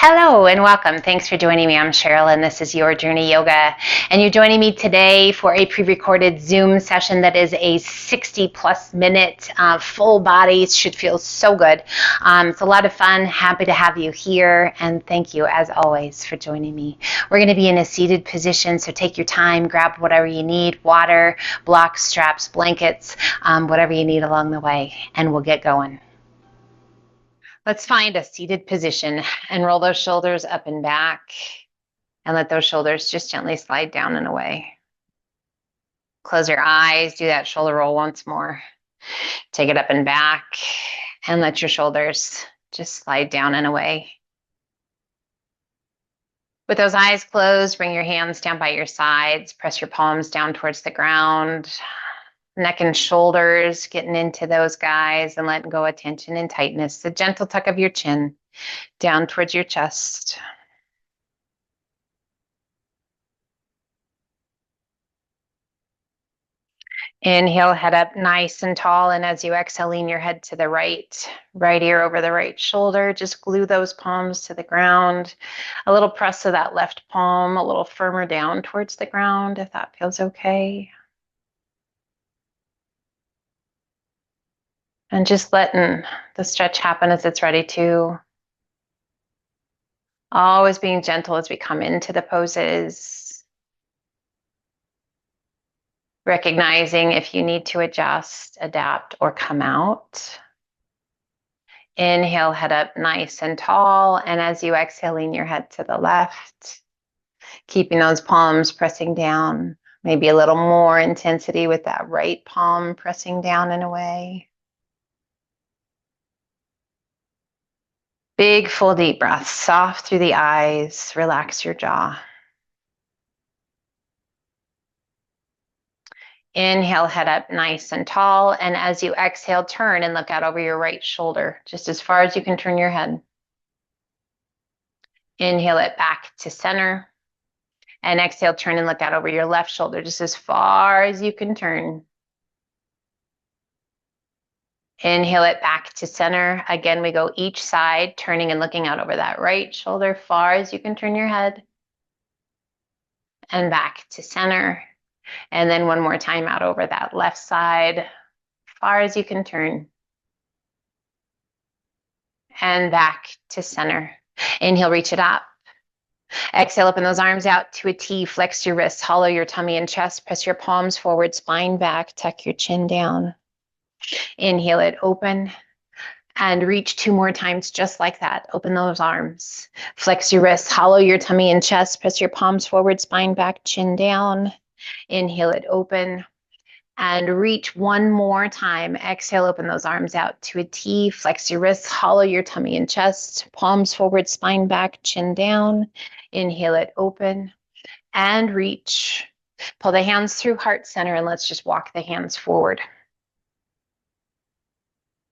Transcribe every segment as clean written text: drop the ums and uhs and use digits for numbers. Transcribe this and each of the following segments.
Hello and welcome. Thanks for joining me. I'm Cheryl and this is Your Journey Yoga. And you're joining me today for a pre-recorded Zoom session that is a 60 plus minute full body. Should feel so good. It's a lot of fun. Happy to have you here. And thank you as always for joining me. We're going to be in a seated position. So take your time, grab whatever you need, water, blocks, straps, blankets, whatever you need along the way. And we'll get going. Let's find a seated position and roll those shoulders up and back and let those shoulders just gently slide down and away. Close your eyes, do that shoulder roll once more. Take it up and back and let your shoulders just slide down and away. With those eyes closed, bring your hands down by your sides, press your palms down towards the ground. Neck and shoulders, getting into those guys and letting go of tension and tightness. The gentle tuck of your chin down towards your chest. Inhale, head up nice and tall. And as you exhale, lean your head to the right ear over the right shoulder. Just glue those palms to the ground. A little press of that left palm, a little firmer down towards the ground, if that feels okay. And just letting the stretch happen as it's ready to. Always being gentle as we come into the poses. Recognizing if you need to adjust, adapt, or come out. Inhale, head up nice and tall. And as you exhale, lean your head to the left. Keeping those palms pressing down. Maybe a little more intensity with that right palm pressing down and away. Big, full, deep breath. Soft through the eyes. Relax your jaw. Inhale, head up nice and tall. And as you exhale, turn and look out over your right shoulder, just as far as you can turn your head. Inhale it back to center. And exhale, turn and look out over your left shoulder, just as far as you can turn. Inhale it back to center. Again, we go each side, turning and looking out over that right shoulder, far as you can turn your head. And back to center. And then one more time out over that left side, far as you can turn. And back to center. Inhale, reach it up. Exhale, open those arms out to a T. Flex your wrists, hollow your tummy and chest. Press your palms forward, spine back, tuck your chin down. Inhale it, open. And reach 2 more times just like that. Open those arms. Flex your wrists, hollow your tummy and chest. Press your palms forward, spine back, chin down. Inhale it, open. And reach 1 more time. Exhale, open those arms out to a T. Flex your wrists, hollow your tummy and chest. Palms forward, spine back, chin down. Inhale it, open. And reach. Pull the hands through heart center and let's just walk the hands forward.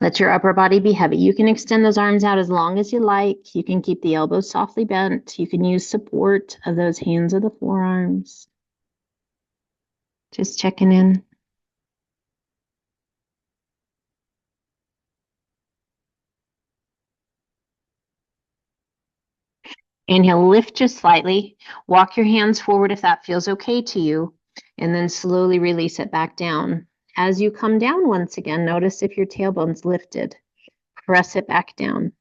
Let your upper body be heavy. You can extend those arms out as long as you like. You can keep the elbows softly bent. You can use support of those hands or the forearms. Just checking in. Inhale, lift just slightly. Walk your hands forward if that feels okay to you. And then slowly release it back down. As you come down once again, notice if your tailbone's lifted. Press it back down.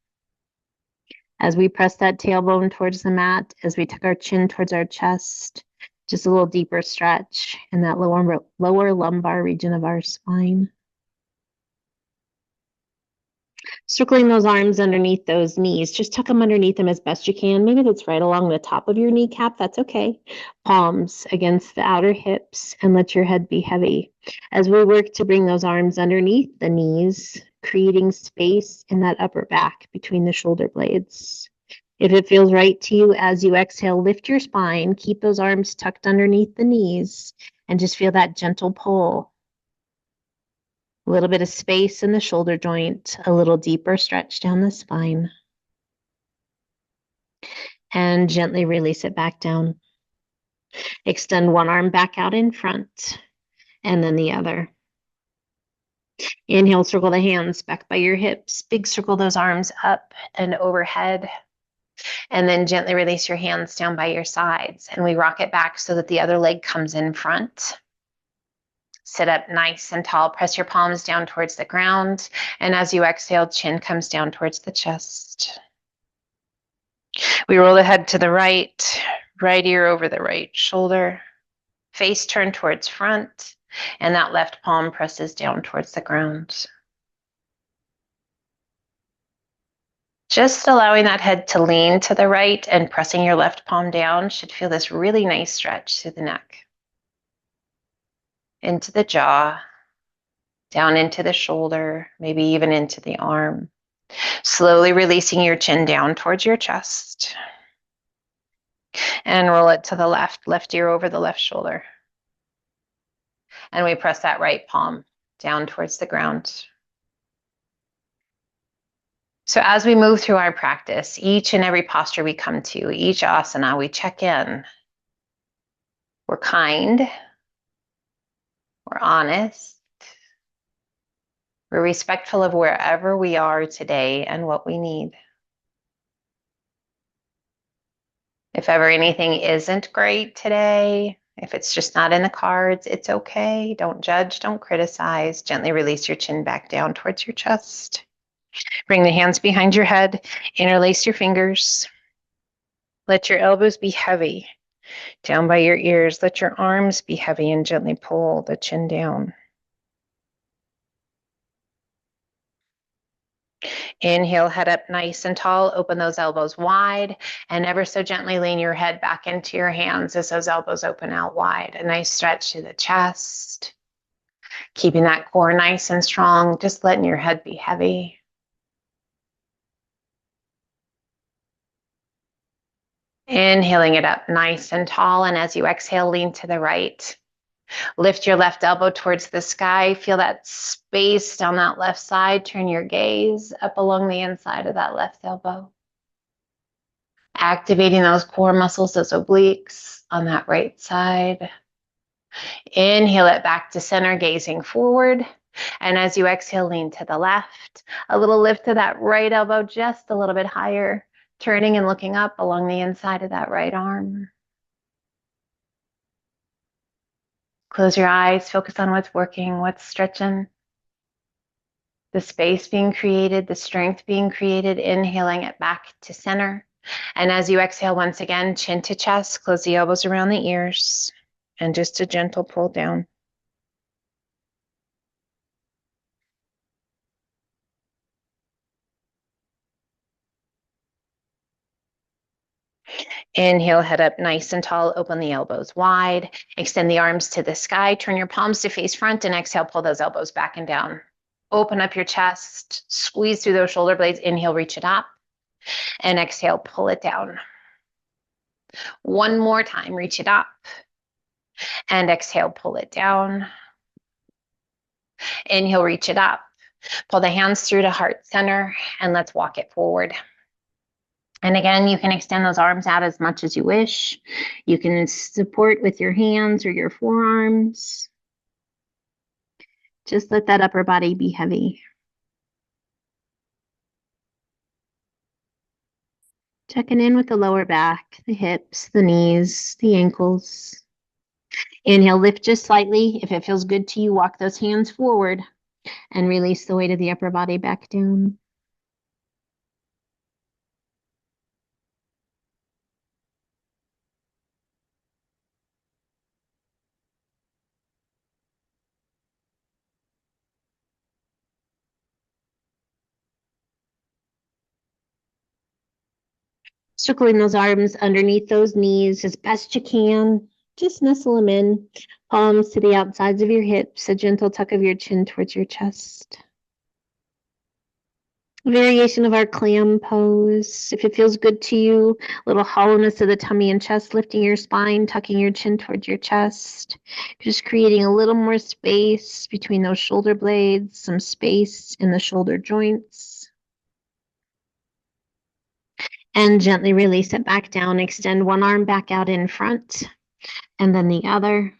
As we press that tailbone towards the mat, as we tuck our chin towards our chest, just a little deeper stretch in that lower lumbar region of our spine. Circling those arms underneath those knees, just tuck them underneath them as best you can. Maybe that's right along the top of your kneecap, that's okay. Palms against the outer hips and let your head be heavy. As we work to bring those arms underneath the knees, creating space in that upper back between the shoulder blades. If it feels right to you, as you exhale, lift your spine, keep those arms tucked underneath the knees, and just feel that gentle pull. A little bit of space in the shoulder joint, a little deeper stretch down the spine. And gently release it back down. Extend one arm back out in front, and then the other. Inhale, circle the hands back by your hips. Big circle those arms up and overhead. And then gently release your hands down by your sides. And we rock it back so that the other leg comes in front. Sit up nice and tall. Press your palms down towards the ground. And as you exhale, chin comes down towards the chest. We roll the head to the right ear over the right shoulder. Face turned towards front. And that left palm presses down towards the ground. Just allowing that head to lean to the right and pressing your left palm down should feel this really nice stretch through the neck. Into the jaw, down into the shoulder, maybe even into the arm. Slowly releasing your chin down towards your chest. And roll it to the left ear over the left shoulder. And we press that right palm down towards the ground. So as we move through our practice, each and every posture we come to, each asana, we check in. We're kind. We're honest. We're respectful of wherever we are today and what we need. If ever anything isn't great today, if it's just not in the cards, it's okay. Don't judge, don't criticize. Gently release your chin back down towards your chest. Bring the hands behind your head, interlace your fingers. Let your elbows be heavy down by your ears. Let your arms be heavy and gently pull the chin down. Inhale, head up nice and tall. Open those elbows wide and ever so gently lean your head back into your hands as those elbows open out wide. A nice stretch to the chest. Keeping that core nice and strong, just letting your head be heavy. Inhaling it up nice and tall, and as you exhale, lean to the right. Lift your left elbow towards the sky. Feel that space down that left side. Turn your gaze up along the inside of that left elbow. Activating those core muscles, those obliques on that right side. Inhale it back to center, gazing forward. And as you exhale, lean to the left. A little lift to that right elbow, just a little bit higher. Turning and looking up along the inside of that right arm. Close your eyes, focus on what's working, what's stretching. The space being created, the strength being created, inhaling it back to center. And as you exhale, once again, chin to chest, close the elbows around the ears, and just a gentle pull down. Inhale, head up nice and tall, open the elbows wide, extend the arms to the sky, turn your palms to face front, and exhale, pull those elbows back and down. Open up your chest, squeeze through those shoulder blades, inhale, reach it up, and exhale, pull it down. One more time, reach it up, and exhale, pull it down. Inhale, reach it up, pull the hands through to heart center, and let's walk it forward. And again, you can extend those arms out as much as you wish. You can support with your hands or your forearms. Just let that upper body be heavy. Checking in with the lower back, the hips, the knees, the ankles. Inhale, lift just slightly. If it feels good to you, walk those hands forward and release the weight of the upper body back down. Circling those arms underneath those knees as best you can. Just nestle them in. Palms to the outsides of your hips, a gentle tuck of your chin towards your chest. Variation of our clam pose. If it feels good to you, a little hollowness of the tummy and chest, lifting your spine, tucking your chin towards your chest. Just creating a little more space between those shoulder blades, some space in the shoulder joints. And gently release it back down. Extend one arm back out in front and then the other.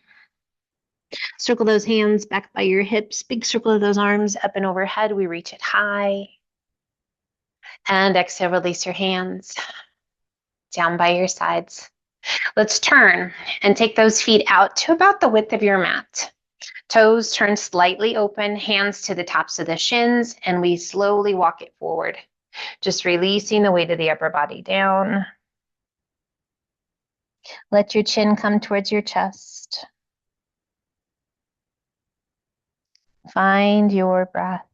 Circle those hands back by your hips. Big circle of those arms up and overhead. We reach it high. And exhale, release your hands. down by your sides. Let's turn and take those feet out to about the width of your mat. Toes turn slightly open, hands to the tops of the shins, and we slowly walk it forward. Just releasing the weight of the upper body down. Let your chin come towards your chest. Find your breath.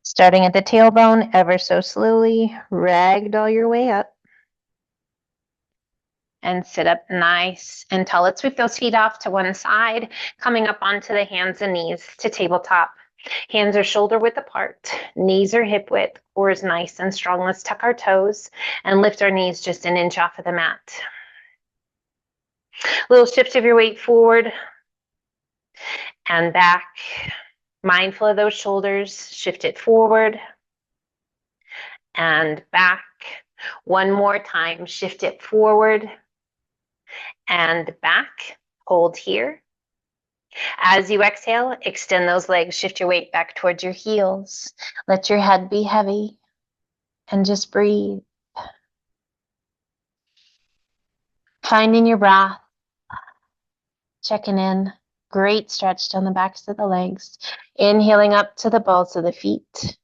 Starting at the tailbone, ever so slowly, ragdoll your way up. And sit up nice and tall. Let's sweep those feet off to one side, coming up onto the hands and knees to tabletop. Hands are shoulder width apart, knees are hip width, core is nice and strong. Let's tuck our toes and lift our knees just an inch off of the mat. Little shift of your weight forward and back. Mindful of those shoulders, shift it forward and back. One more time, shift it forward and back. Hold here. As you exhale, extend those legs, shift your weight back towards your heels. Let your head be heavy and just breathe. Finding your breath, checking in. Great stretch down the backs of the legs. Inhaling up to the balls of the feet.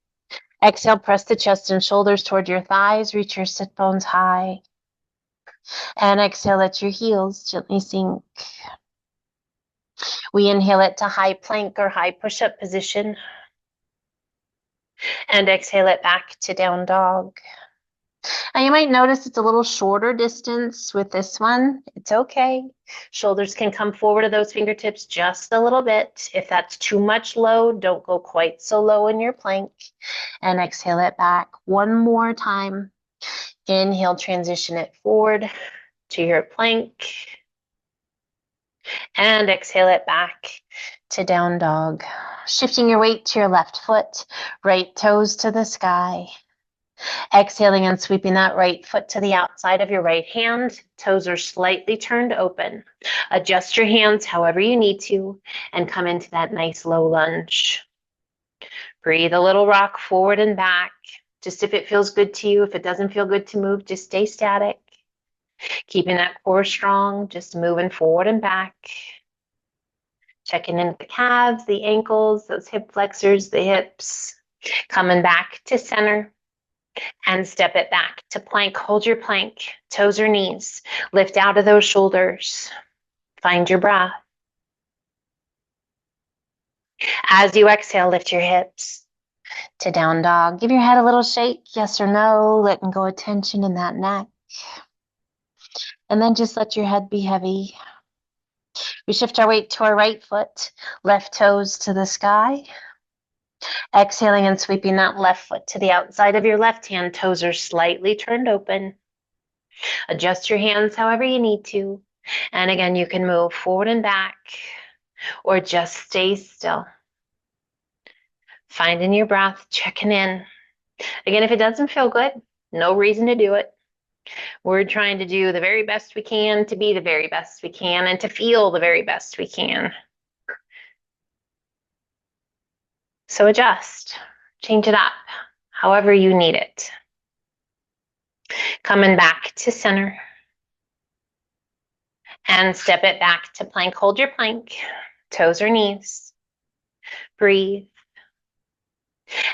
Exhale, press the chest and shoulders toward your thighs. Reach your sit bones high. And exhale, let your heels gently sink. We inhale it to high plank or high push-up position. And exhale it back to down dog. Now you might notice it's a little shorter distance with this one. It's okay. Shoulders can come forward to those fingertips just a little bit. If that's too much load, don't go quite so low in your plank. And exhale it back one more time. Inhale, transition it forward to your plank. And exhale it back to down dog. Shifting your weight to your left foot, right toes to the sky. Exhaling and sweeping that right foot to the outside of your right hand. Toes are slightly turned open. Adjust your hands however you need to and come into that nice low lunge. Breathe a little, rock forward and back. Just if it feels good to you. If it doesn't feel good to move, just stay static. Keeping that core strong, just moving forward and back. Checking in the calves, the ankles, those hip flexors, the hips. Coming back to center. And step it back to plank. Hold your plank, toes or knees. Lift out of those shoulders. Find your breath. As you exhale, lift your hips to down dog. Give your head a little shake, yes or no, letting go of tension in that neck. And then just let your head be heavy. We shift our weight to our right foot, left toes to the sky. Exhaling and sweeping that left foot to the outside of your left hand. Toes are slightly turned open. Adjust your hands however you need to. And again, you can move forward and back or just stay still. Finding your breath, checking in. Again, if it doesn't feel good, no reason to do it. We're trying to do the very best we can to be the very best we can and to feel the very best we can. So adjust, change it up, however you need it. Coming back to center. And step it back to plank. Hold your plank, toes or knees. Breathe.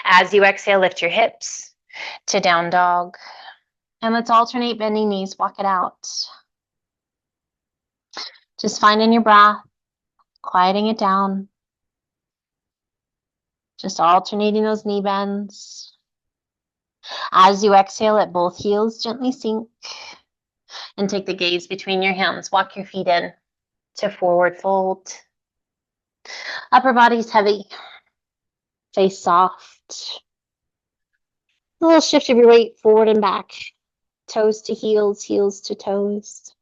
As you exhale, lift your hips to down dog. And let's alternate bending knees, walk it out. Just finding your breath, quieting it down. Just alternating those knee bends. As you exhale, let both heels gently sink. And take the gaze between your hands. Walk your feet in to forward fold. Upper body's heavy. Face soft. A little shift of your weight forward and back. Toes to heels, heels to toes.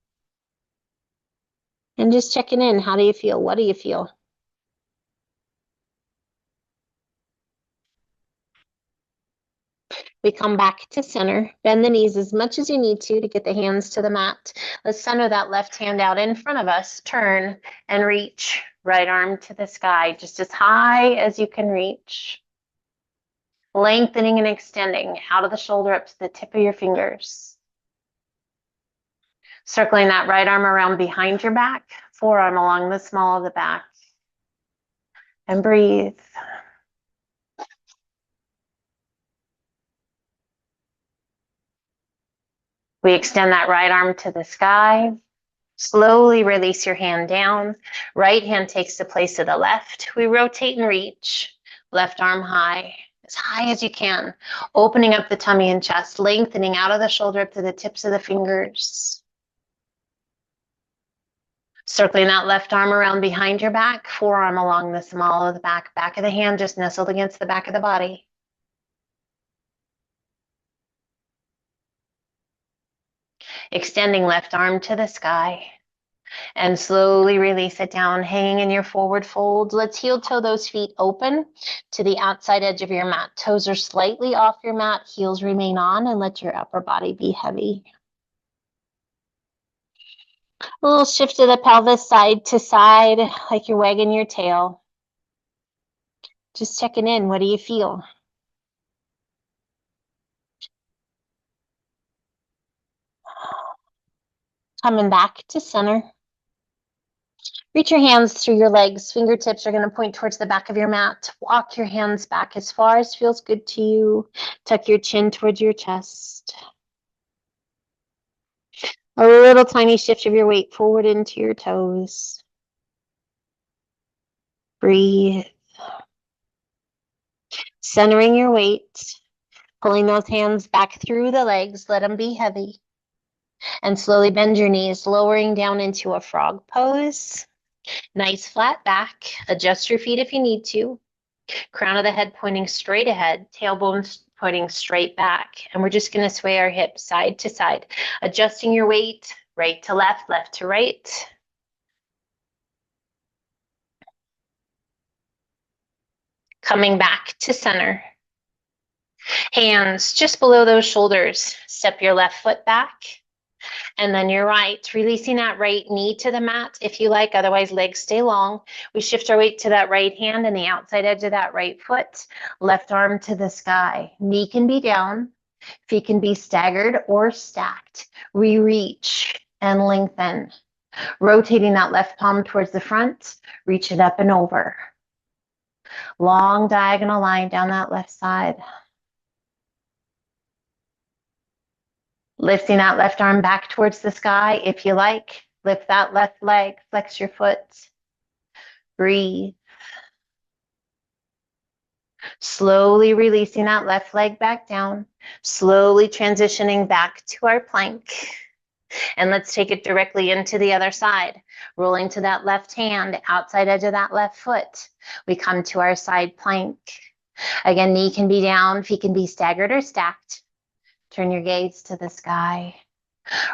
And just checking in. How do you feel? What do you feel? We come back to center. Bend the knees as much as you need to get the hands to the mat. Let's center that left hand out in front of us. Turn and reach. Right arm to the sky, just as high as you can reach. Lengthening and extending out of the shoulder up to the tip of your fingers. Circling that right arm around behind your back, forearm along the small of the back. And breathe. We extend that right arm to the sky. Slowly release your hand down. Right hand takes the place of the left. We rotate and reach. Left arm high as you can. Opening up the tummy and chest, lengthening out of the shoulder up to the tips of the fingers. Circling that left arm around behind your back, forearm along the small of the back, back of the hand just nestled against the back of the body. Extending left arm to the sky. And slowly release it down, hanging in your forward fold. Let's heel toe those feet open to the outside edge of your mat. Toes are slightly off your mat, heels remain on, and let your upper body be heavy. A little shift of the pelvis side to side, like you're wagging your tail. Just checking in, what do you feel? Coming back to center. Reach your hands through your legs. Fingertips are going to point towards the back of your mat. Walk your hands back as far as feels good to you. Tuck your chin towards your chest. A little tiny shift of your weight forward into your toes. Breathe. Centering your weight. Pulling those hands back through the legs. Let them be heavy. And slowly bend your knees, lowering down into a frog pose. Nice flat back. Adjust your feet if you need to. Crown of the head pointing straight ahead. Tailbone pointing straight back. And we're just going to sway our hips side to side. Adjusting your weight. Right to left, left to right. Coming back to center. Hands just below those shoulders. Step your left foot back. And then your right, releasing that right knee to the mat if you like, otherwise legs stay long. We shift our weight to that right hand and the outside edge of that right foot. Left arm to the sky. Knee can be down. Feet can be staggered or stacked. We reach and lengthen. Rotating that left palm towards the front. Reach it up and over. Long diagonal line down that left side. Lifting that left arm back towards the sky if you like. Lift that left leg, flex your foot. Breathe. Slowly releasing that left leg back down. Slowly transitioning back to our plank. And let's take it directly into the other side. Rolling to that left hand, outside edge of that left foot. We come to our side plank. Again, knee can be down, feet can be staggered or stacked. Turn your gaze to the sky.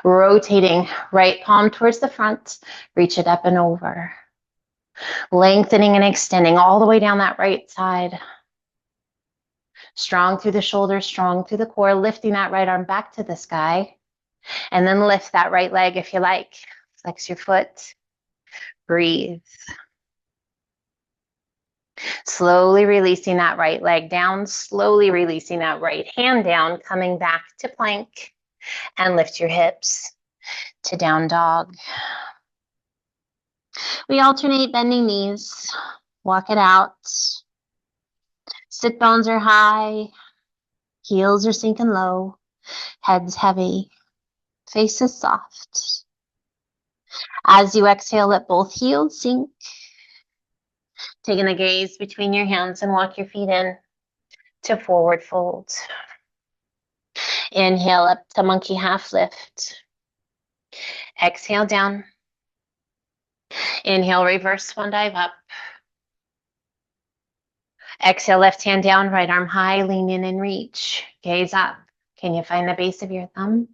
Rotating right palm towards the front. Reach it up and over. Lengthening and extending all the way down that right side. Strong through the shoulders, strong through the core. Lifting that right arm back to the sky. And then lift that right leg if you like. Flex your foot. Breathe. Slowly releasing that right leg down. Slowly releasing that right hand down. Coming back to plank. And lift your hips to down dog. We alternate bending knees. Walk it out. Sit bones are high. Heels are sinking low. Head's heavy. Face is soft. As you exhale, let both heels sink. Taking the gaze between your hands and walk your feet in to forward fold. Inhale up to monkey half lift. Exhale down. Inhale, reverse swan dive up. Exhale, left hand down, right arm high, lean in and reach. Gaze up. Can you find the base of your thumb?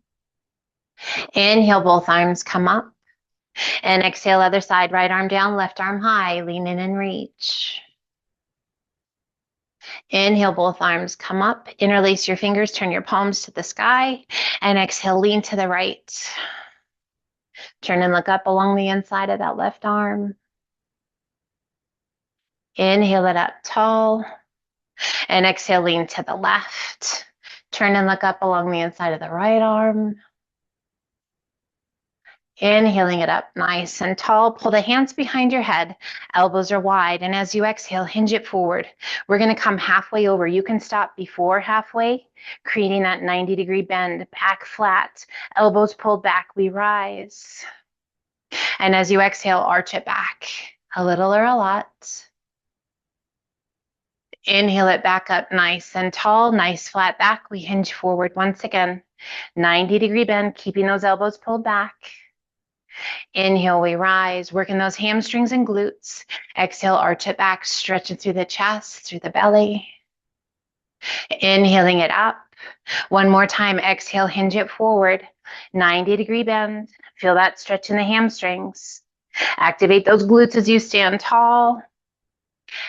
Inhale, both arms come up. And exhale, other side, right arm down, left arm high, lean in and reach. Inhale, both arms come up. Interlace your fingers, turn your palms to the sky. And exhale, lean to the right. Turn and look up along the inside of that left arm. Inhale it up tall. And exhale, lean to the left. Turn and look up along the inside of the right arm. Inhaling it up nice and tall. Pull the hands behind your head. Elbows are wide. And as you exhale, hinge it forward. We're going to come halfway over. You can stop before halfway, creating that 90-degree bend. Back flat. Elbows pulled back. We rise. And as you exhale, arch it back. A little or a lot. Inhale it back up nice and tall. Nice flat back. We hinge forward once again. 90-degree bend, keeping those elbows pulled back. Inhale, we rise, working those hamstrings and glutes. Exhale, arch it back, stretching through the chest, through the belly. Inhaling it up. One more time, exhale, hinge it forward. 90-degree bend. Feel that stretch in the hamstrings. Activate those glutes as you stand tall.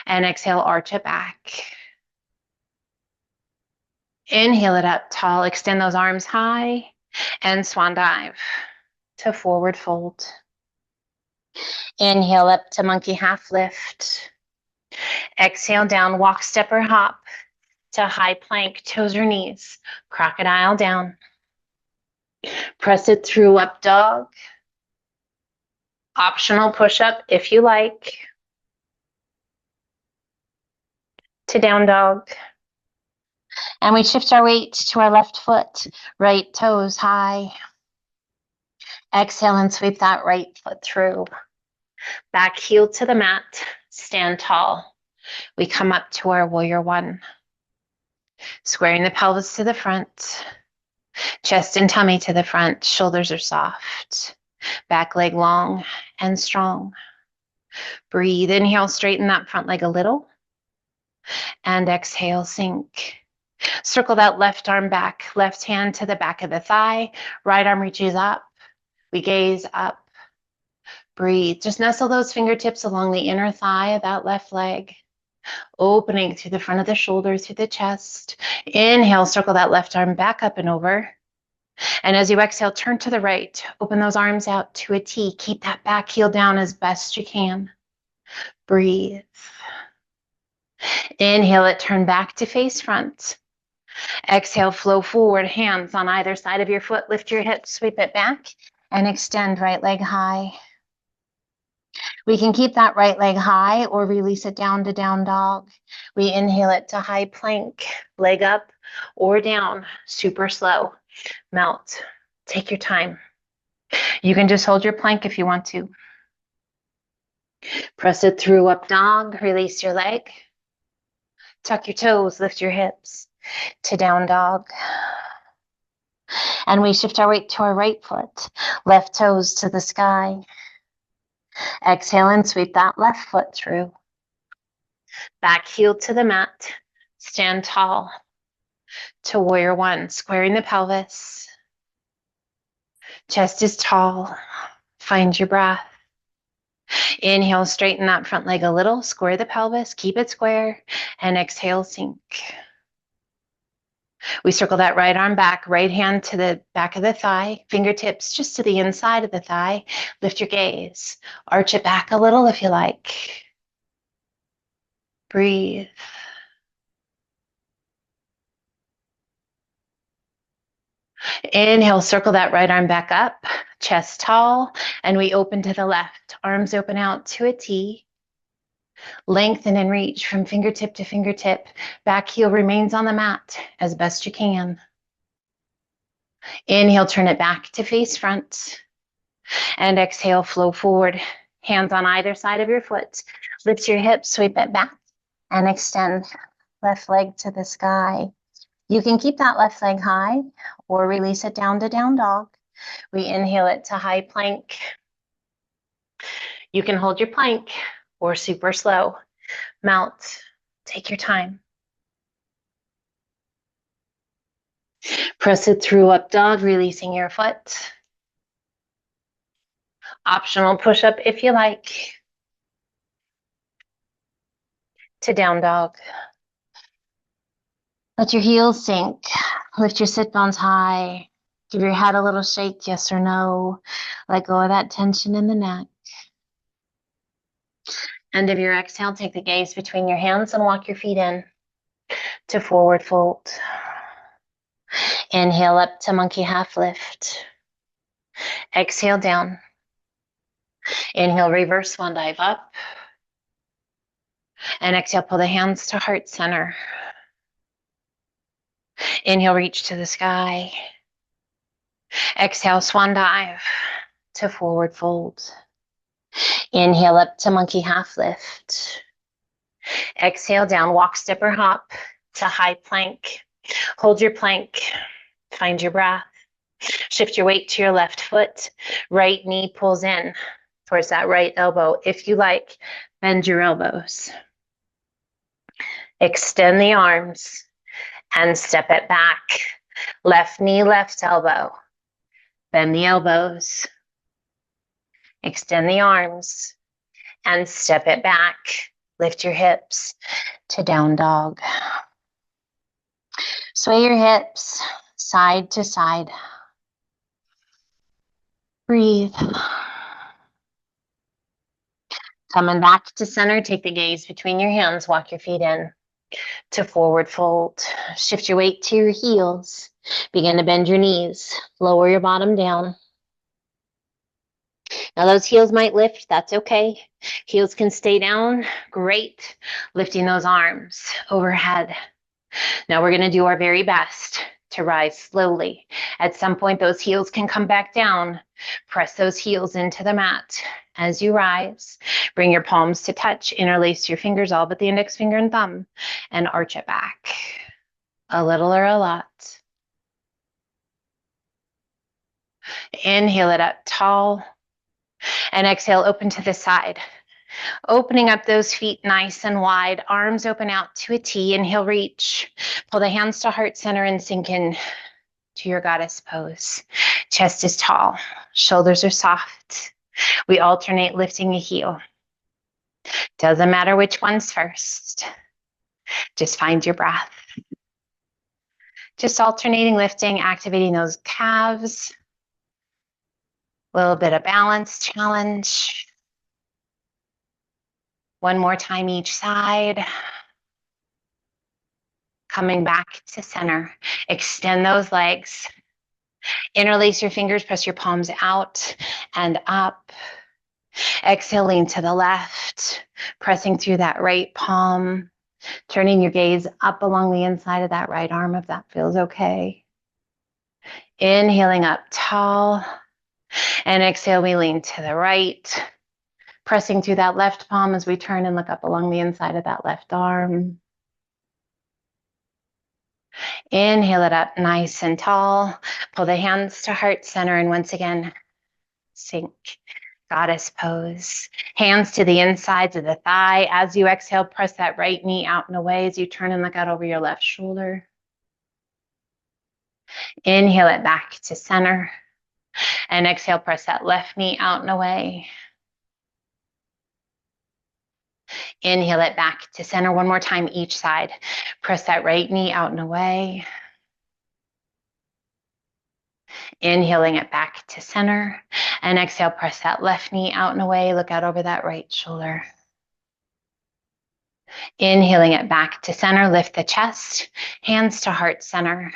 And exhale, arch it back. Inhale it up tall. Extend those arms high. And swan dive to forward fold. Inhale up to monkey half lift. Exhale down, walk, step, or hop to high plank, toes or knees. Crocodile down. Press it through up dog. Optional push-up if you like. To down dog. And we shift our weight to our left foot, right toes high. Exhale and sweep that right foot through. Back heel to the mat, stand tall. We come up to our warrior one. Squaring the pelvis to the front, chest and tummy to the front, shoulders are soft, back leg long and strong. Breathe, inhale, straighten that front leg a little, and exhale, sink. Circle that left arm back, left hand to the back of the thigh, right arm reaches up, we gaze up. Breathe, just nestle those fingertips along the inner thigh of that left leg. Opening through the front of the shoulder, through the chest. Inhale, circle that left arm back up and over. And as you exhale, turn to the right. Open those arms out to a T. Keep that back heel down as best you can. Breathe. Inhale it, turn back to face front. Exhale, flow forward, hands on either side of your foot. Lift your hips, sweep it back, and extend right leg high. We can keep that right leg high or release it down to down dog. We inhale it to high plank, leg up or down, super slow. Melt. Take your time. You can just hold your plank if you want to. Press it through up dog, release your leg. Tuck your toes, lift your hips to down dog. And we shift our weight to our right foot, left toes to the sky. Exhale and sweep that left foot through. Back heel to the mat. Stand tall to warrior one, squaring the pelvis. Chest is tall. Find your breath. Inhale, straighten that front leg a little. Square the pelvis. Keep it square. And exhale, sink. We circle that right arm back, right hand to the back of the thigh, fingertips just to the inside of the thigh. Lift your gaze. Arch it back a little if you like. Breathe. Inhale, circle that right arm back up, chest tall, and we open to the left. Arms open out to a T. Lengthen and reach from fingertip to fingertip. Back heel remains on the mat as best you can. Inhale, turn it back to face front. And exhale, flow forward. Hands on either side of your foot. Lift your hips, sweep it back, and extend left leg to the sky. You can keep that left leg high or release it down to down dog. We inhale it to high plank. You can hold your plank or super slow. Melt. Take your time. Press it through up dog, releasing your foot. Optional push-up if you like. To down dog. Let your heels sink. Lift your sit bones high. Give your head a little shake, yes or no. Let go of that tension in the neck. End of your exhale, take the gaze between your hands and walk your feet in. to forward fold. Inhale up to monkey half lift. Exhale down. Inhale, reverse swan dive up. And exhale, pull the hands to heart center. Inhale, reach to the sky. Exhale, swan dive to forward fold. Inhale up to monkey half lift. Exhale down, walk, step, or hop to high plank. Hold your plank. Find your breath. Shift your weight to your left foot. Right knee pulls in towards that right elbow. If you like, bend your elbows. Extend the arms and step it back. Left knee, left elbow. Bend the elbows. Extend the arms and step it back. Lift your hips to down dog. Sway your hips side to side. Breathe. Coming back to center, take the gaze between your hands, walk your feet in to forward fold. Shift your weight to your heels. Begin to bend your knees. Lower your bottom down. Now those heels might lift, that's okay. Heels can stay down, great. Lifting those arms overhead. Now we're gonna do our very best to rise slowly. At some point, those heels can come back down. Press those heels into the mat. As you rise, bring your palms to touch, interlace your fingers, all but the index finger and thumb, and arch it back. A little or a lot. Inhale it up tall, and exhale, open to the side. Opening up those feet nice and wide, arms open out to a T. Inhale, reach. Pull the hands to heart center and sink in to your goddess pose. Chest is tall, shoulders are soft. We alternate lifting a heel. Doesn't matter which one's first. Just find your breath. Just alternating lifting, activating those calves. A little bit of balance challenge. One more time each side. Coming back to center. Extend those legs. Interlace your fingers, press your palms out and up. Exhale, lean to the left, pressing through that right palm, turning your gaze up along the inside of that right arm if that feels okay. Inhaling up tall, and exhale, we lean to the right, pressing through that left palm as we turn and look up along the inside of that left arm. Inhale it up nice and tall. Pull the hands to heart center, and once again, sink. Goddess pose. Hands to the insides of the thigh. As you exhale, press that right knee out and away as you turn and look out over your left shoulder. Inhale it back to center. And exhale, press that left knee out and away. Inhale it back to center. One more time each side. Press that right knee out and away. Inhaling it back to center. And exhale, press that left knee out and away. Look out over that right shoulder. Inhaling it back to center. Lift the chest. Hands to heart center.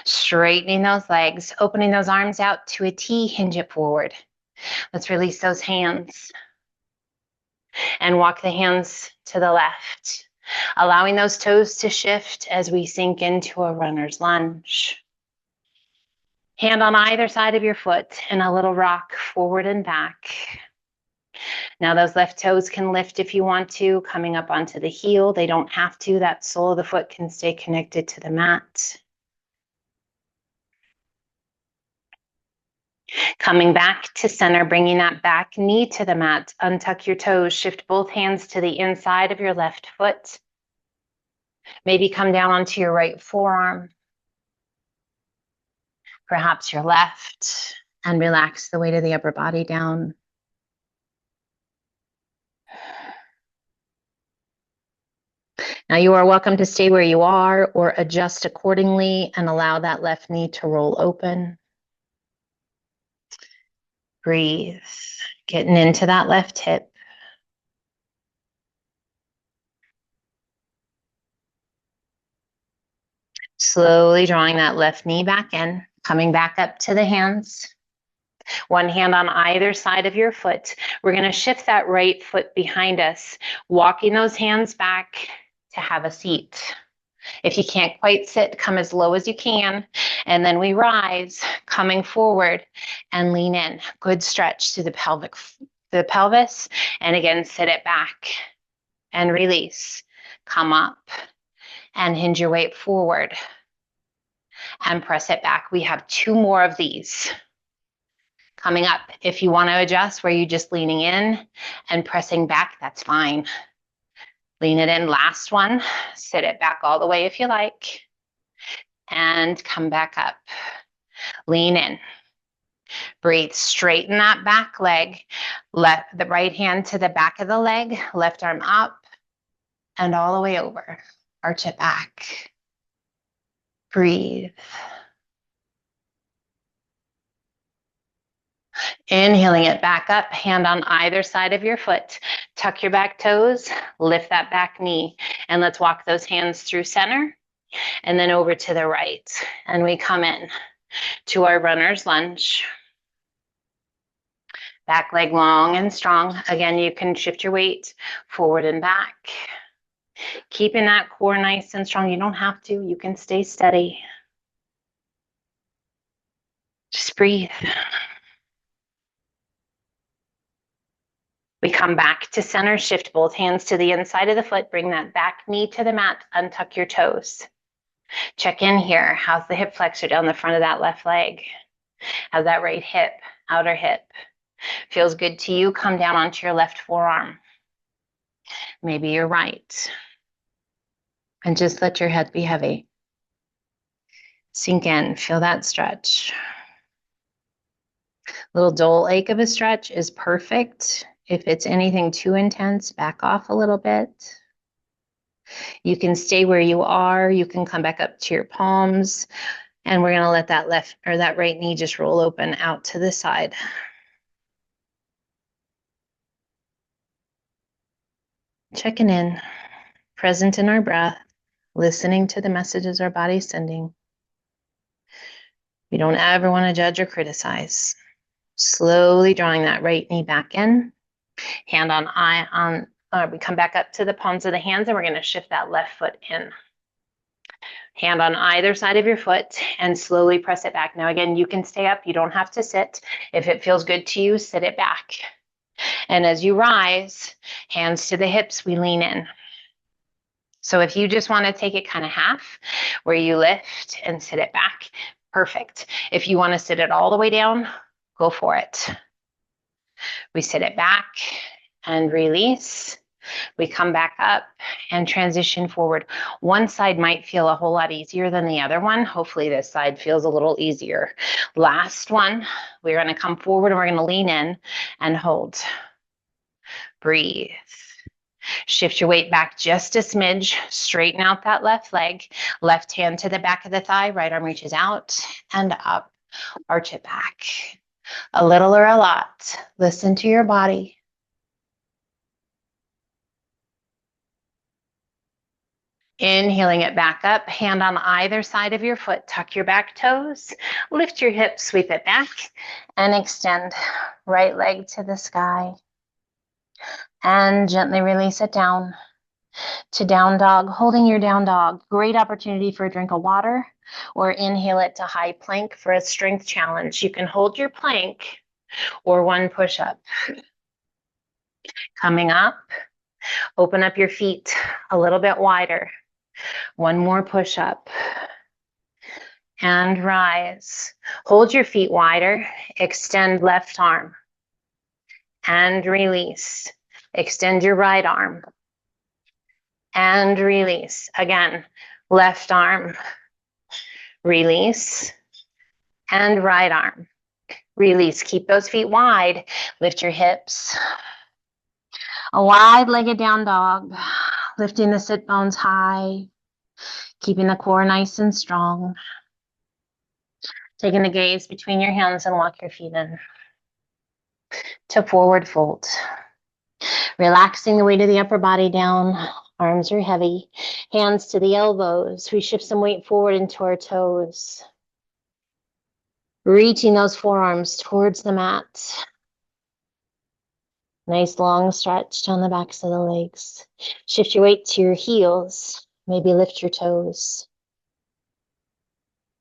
Straightening those legs. Opening those arms out to a T. Hinge it forward. Let's release those hands. And walk the hands to the left. Allowing those toes to shift as we sink into a runner's lunge. Hand on either side of your foot and a little rock forward and back. Now those left toes can lift if you want to, coming up onto the heel. They don't have to. That sole of the foot can stay connected to the mat. Coming back to center, bringing that back knee to the mat. Untuck your toes. Shift both hands to the inside of your left foot. Maybe come down onto your right forearm. Perhaps your left, and relax the weight of the upper body down. Now you are welcome to stay where you are or adjust accordingly and allow that left knee to roll open. Breathe, getting into that left hip. Slowly drawing that left knee back in, coming back up to the hands. One hand on either side of your foot. We're going to shift that right foot behind us, walking those hands back to have a seat. If you can't quite sit, come as low as you can. And then we rise, coming forward and lean in. Good stretch to the pelvis. And again, sit it back and release. Come up and hinge your weight forward and press it back. We have 2 more of these coming up. If you want to adjust where you're just leaning in and pressing back, that's fine. Lean it in. Last one. Sit it back all the way if you like. And come back up. Lean in. Breathe. Straighten that back leg. Left the right hand to the back of the leg. Left arm up and all the way over. Arch it back. Breathe. Inhaling it back up, hand on either side of your foot. Tuck your back toes, lift that back knee, and let's walk those hands through center and then over to the right. And we come in to our runner's lunge. Back leg long and strong. Again, you can shift your weight forward and back. Keeping that core nice and strong. You don't have to, you can stay steady. Just breathe. We come back to center, shift both hands to the inside of the foot, bring that back knee to the mat, untuck your toes. Check in here. How's the hip flexor down the front of that left leg? How's that right hip, outer hip? Feels good to you? Come down onto your left forearm. Maybe your right. And just let your head be heavy. Sink in, feel that stretch. Little dull ache of a stretch is perfect. If it's anything too intense, back off a little bit. You can stay where you are. You can come back up to your palms. And we're going to let that left or that right knee just roll open out to the side. Checking in, present in our breath, listening to the messages our body's sending. We don't ever want to judge or criticize. Slowly drawing that right knee back in. Hand on eye on, we come back up to the palms of the hands and we're going to shift that left foot in. Hand on either side of your foot and slowly press it back. Now again, you can stay up. You don't have to sit. If it feels good to you, sit it back. And as you rise, hands to the hips, we lean in. So if you just want to take it kind of half, where you lift and sit it back, perfect. If you want to sit it all the way down, go for it. We sit it back and release. We come back up and transition forward. One side might feel a whole lot easier than the other one. Hopefully this side feels a little easier. Last one, we're going to come forward and we're going to lean in and hold. Breathe. Shift your weight back just a smidge. Straighten out that left leg. Left hand to the back of the thigh. Right arm reaches out and up. Arch it back. A little or a lot. Listen to your body. Inhaling it back up, hand on either side of your foot. Tuck your back toes, lift your hips, sweep it back, and extend. Right leg to the sky. And gently release it down to down dog. Holding your down dog. Great opportunity for a drink of water, or inhale it to high plank for a strength challenge. You can hold your plank or one push-up. Coming up, open up your feet a little bit wider. One more push-up. And rise. Hold your feet wider. Extend left arm. And release. Extend your right arm. And release. Again, left arm. Release. And right arm. Release. Keep those feet wide. Lift your hips. A wide-legged down dog. Lifting the sit bones high. Keeping the core nice and strong. Taking the gaze between your hands and walk your feet in. To forward fold. Relaxing the weight of the upper body down. Arms are heavy. Hands to the elbows. We shift some weight forward into our toes. Reaching those forearms towards the mat. Nice long stretch down the backs of the legs. Shift your weight to your heels. Maybe lift your toes.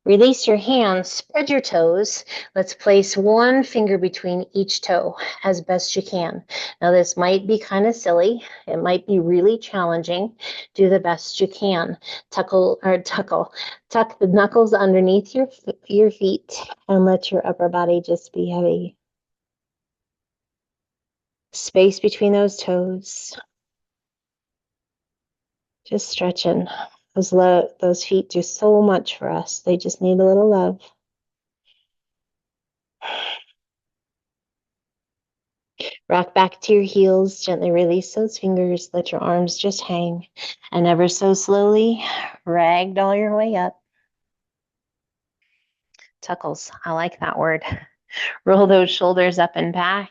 Release your hands, spread your toes. Let's place one finger between each toe as best you can. Now this might be kind of silly. It might be really challenging. Do the best you can. Tuck the knuckles underneath your feet and let your upper body just be heavy. Space between those toes. Just stretching. Those feet do so much for us. They just need a little love. Rock back to your heels. Gently release those fingers. Let your arms just hang. And ever so slowly, ragdoll your way up. Tuckles. I like that word. Roll those shoulders up and back.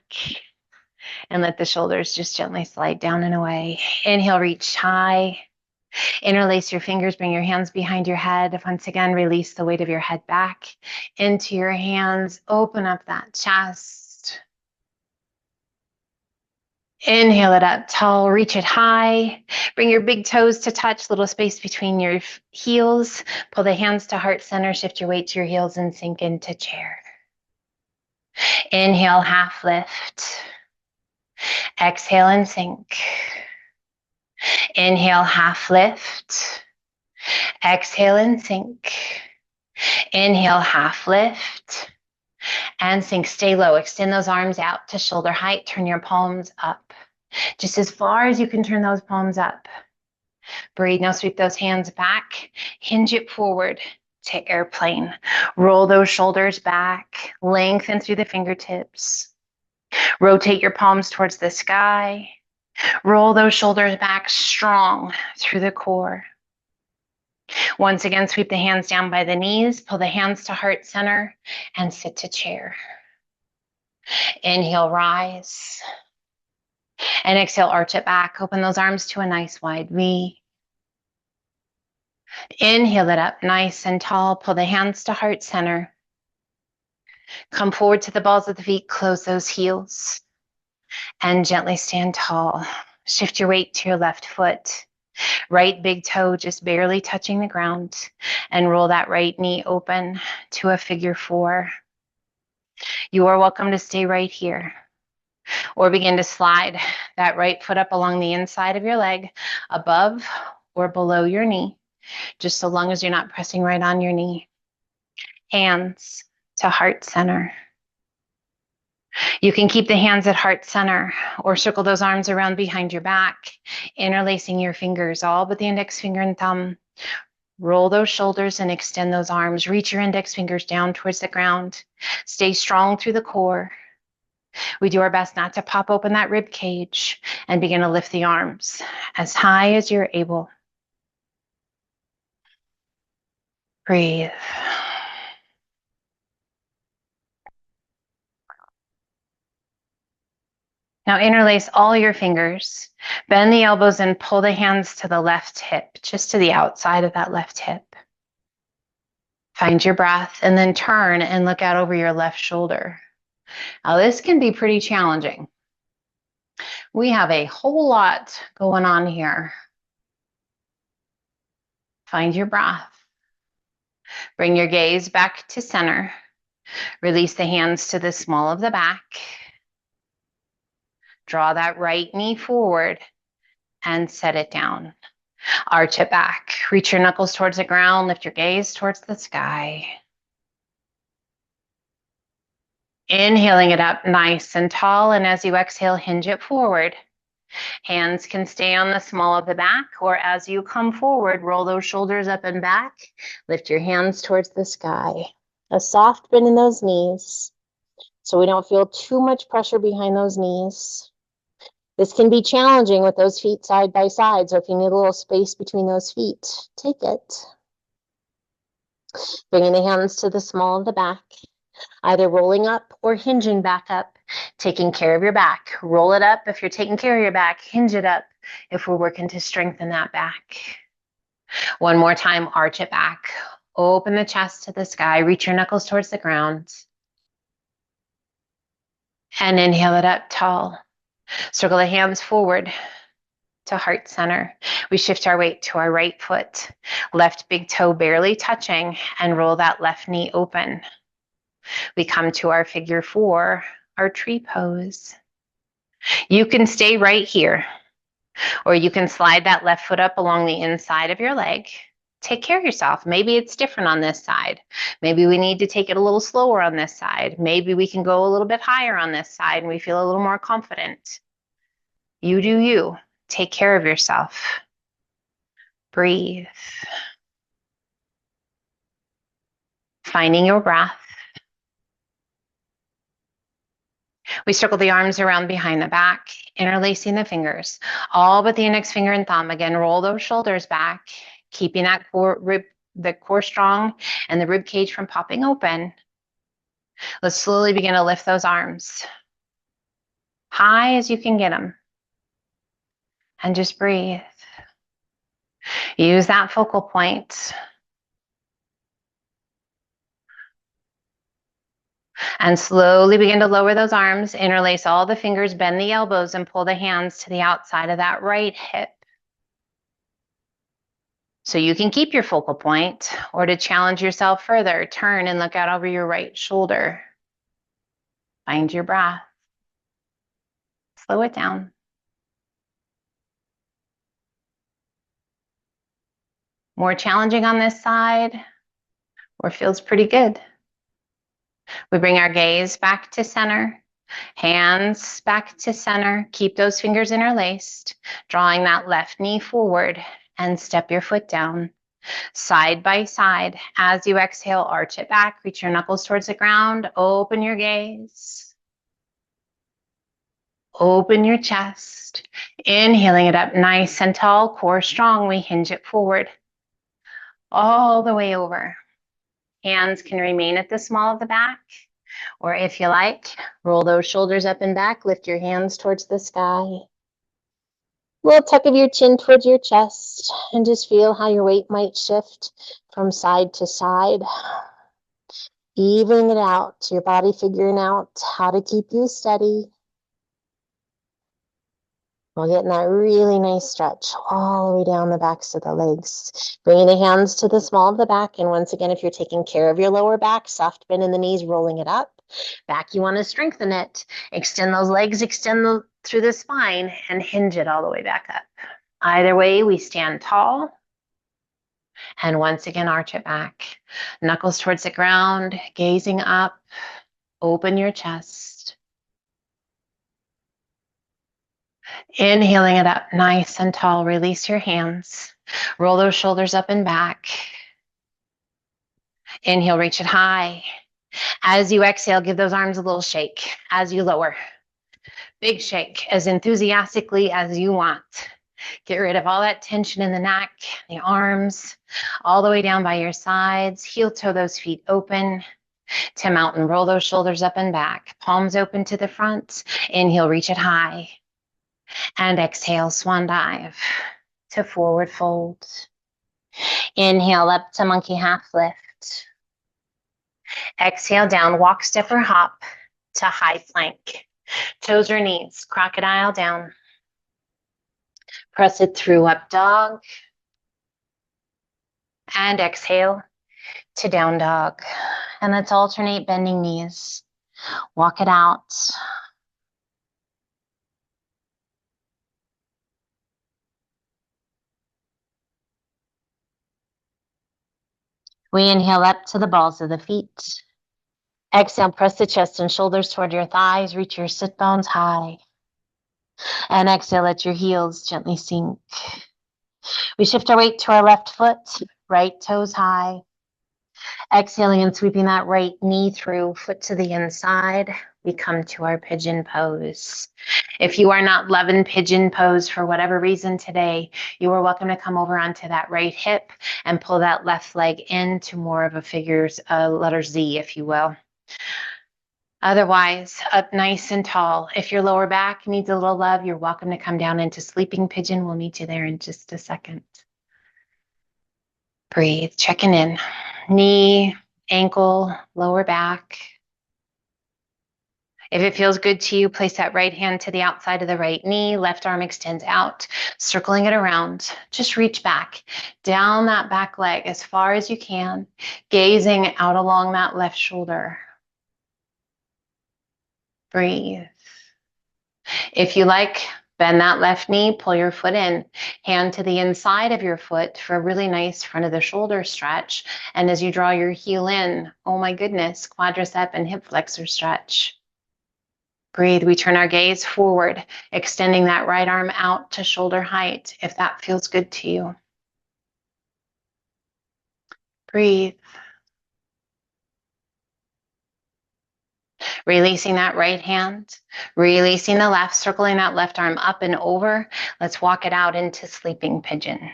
And let the shoulders just gently slide down and away. Inhale, reach high. Interlace your fingers, bring your hands behind your head. Once again, release the weight of your head back into your hands. Open up that chest. Inhale it up tall, reach it high. Bring your big toes to touch, little space between your heels. Pull the hands to heart center, shift your weight to your heels and sink into chair. Inhale, half lift. Exhale and sink. Inhale, half lift. Exhale and sink. Inhale, half lift. And sink. Stay low. Extend those arms out to shoulder height. Turn your palms up. Just as far as you can turn those palms up. Breathe. Now sweep those hands back. Hinge it forward to airplane. Roll those shoulders back. Lengthen through the fingertips. Rotate your palms towards the sky. Roll those shoulders back strong through the core. Once again, sweep the hands down by the knees, pull the hands to heart center, and sit to chair. Inhale, rise. And exhale, arch it back. Open those arms to a nice wide V. Inhale it up, nice and tall. Pull the hands to heart center. Come forward to the balls of the feet, close those heels. And gently stand tall. Shift your weight to your left foot. Right big toe just barely touching the ground. And roll that right knee open to a figure four. You are welcome to stay right here. Or begin to slide that right foot up along the inside of your leg, above or below your knee, just so long as you're not pressing right on your knee. Hands to heart center. You can keep the hands at heart center or circle those arms around behind your back, interlacing your fingers, all but the index finger and thumb. Roll those shoulders and extend those arms. Reach your index fingers down towards the ground. Stay strong through the core. We do our best not to pop open that rib cage and begin to lift the arms as high as you're able. Breathe. Now interlace all your fingers, bend the elbows and pull the hands to the left hip, just to the outside of that left hip. Find your breath and then turn and look out over your left shoulder. Now this can be pretty challenging. We have a whole lot going on here. Find your breath. Bring your gaze back to center. Release the hands to the small of the back. Draw that right knee forward and set it down. Arch it back. Reach your knuckles towards the ground. Lift your gaze towards the sky. Inhaling it up nice and tall. And as you exhale, hinge it forward. Hands can stay on the small of the back, or as you come forward, roll those shoulders up and back. Lift your hands towards the sky. A soft bend in those knees so we don't feel too much pressure behind those knees. This can be challenging with those feet side by side, so if you need a little space between those feet, take it. Bringing the hands to the small of the back. either rolling up or hinging back up, taking care of your back. Roll it up if you're taking care of your back, hinge it up if we're working to strengthen that back. One more time, arch it back. Open the chest to the sky, reach your knuckles towards the ground. And inhale it up tall. Circle the hands forward to heart center. We shift our weight to our right foot, left big toe barely touching, and roll that left knee open. We come to our figure 4, our tree pose. You can stay right here, or you can slide that left foot up along the inside of your leg. Take care of yourself. Maybe it's different on this side. Maybe we need to take it a little slower on this side. Maybe we can go a little bit higher on this side and we feel a little more confident. You do you. Take care of yourself. Breathe. Finding your breath. We circle the arms around behind the back, interlacing the fingers, all but the index finger and thumb. Again, roll those shoulders back, keeping that the core strong and the rib cage from popping open. Let's slowly begin to lift those arms high as you can get them. And just breathe. Use that focal point. And slowly begin to lower those arms, interlace all the fingers, bend the elbows, and pull the hands to the outside of that right hip. So you can keep your focal point, or to challenge yourself further, turn and look out over your right shoulder. Find your breath. Slow it down. More challenging on this side, or feels pretty good. We bring our gaze back to center, hands back to center. Keep those fingers interlaced, drawing that left knee forward and step your foot down. Side by side. As you exhale, arch it back, reach your knuckles towards the ground, open your gaze. Open your chest. Inhaling it up nice and tall, core strong. We hinge it forward all the way over. Hands can remain at the small of the back, or if you like, roll those shoulders up and back, lift your hands towards the sky. Little tuck of your chin towards your chest, and just feel how your weight might shift from side to side. Evening it out, your body figuring out how to keep you steady. While getting that really nice stretch all the way down the backs of the legs. Bringing the hands to the small of the back. And once again, if you're taking care of your lower back, soft bend in the knees, rolling it up. Back, you want to strengthen it. Extend those legs, through the spine, and hinge it all the way back up. Either way, we stand tall. And once again, arch it back. Knuckles towards the ground, gazing up. Open your chest. Inhaling it up nice and tall. Release your hands. Roll those shoulders up and back. Inhale, reach it high. As you exhale, give those arms a little shake as you lower. Big shake, as enthusiastically as you want. Get rid of all that tension in the neck, the arms, all the way down by your sides. Heel toe those feet open. To mountain, roll those shoulders up and back. Palms open to the front. Inhale, reach it high. And exhale, swan dive to forward fold. Inhale up to monkey half lift. Exhale down, walk, step, or hop to high plank. Toes or knees, crocodile down. Press it through, up dog. And exhale to down dog. And let's alternate bending knees. Walk it out. We inhale up to the balls of the feet. Exhale, press the chest and shoulders toward your thighs. Reach your sit bones high. And exhale, let your heels gently sink. We shift our weight to our left foot, right toes high. Exhaling and sweeping that right knee through, foot to the inside. We come to our pigeon pose. If you are not loving pigeon pose for whatever reason today, you are welcome to come over onto that right hip and pull that left leg into more of a letter Z, if you will. Otherwise, up nice and tall. If your lower back needs a little love, you're welcome to come down into sleeping pigeon. We'll meet you there in just a second. Breathe, checking in. Knee, ankle, lower back. If it feels good to you, place that right hand to the outside of the right knee, left arm extends out, circling it around. Just reach back, down that back leg as far as you can, gazing out along that left shoulder. Breathe. If you like, bend that left knee, pull your foot in, hand to the inside of your foot for a really nice front of the shoulder stretch. And as you draw your heel in, oh my goodness, quadricep and hip flexor stretch. Breathe. We turn our gaze forward, extending that right arm out to shoulder height if that feels good to you. Breathe. Releasing that right hand, releasing the left, circling that left arm up and over. Let's walk it out into sleeping pigeon.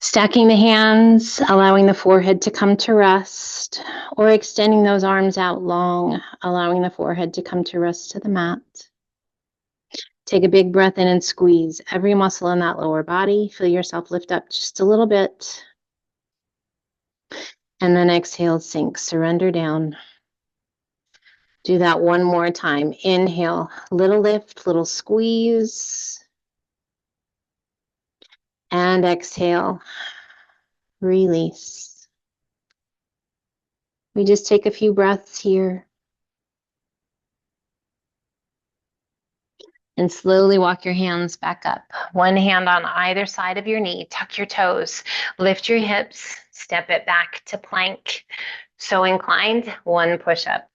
Stacking the hands, allowing the forehead to come to rest, or extending those arms out long, allowing the forehead to come to rest to the mat. Take a big breath in and squeeze every muscle in that lower body. Feel yourself lift up just a little bit. And then exhale, sink, surrender down. Do that one more time. Inhale, little lift, little squeeze. And exhale, release. We just take a few breaths here. And slowly walk your hands back up. One hand on either side of your knee. Tuck your toes. Lift your hips. Step it back to plank. So inclined, one push up.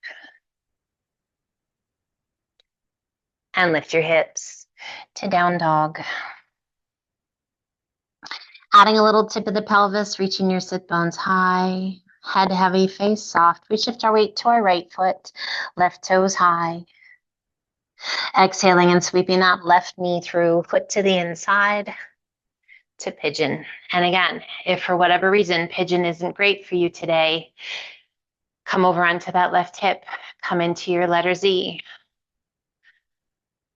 And lift your hips to down dog. Adding a little tip of the pelvis, reaching your sit bones high. Head heavy, face soft. We shift our weight to our right foot. Left toes high. Exhaling and sweeping that left knee through, foot to the inside to pigeon. And again, if for whatever reason pigeon isn't great for you today, come over onto that left hip, come into your letter Z.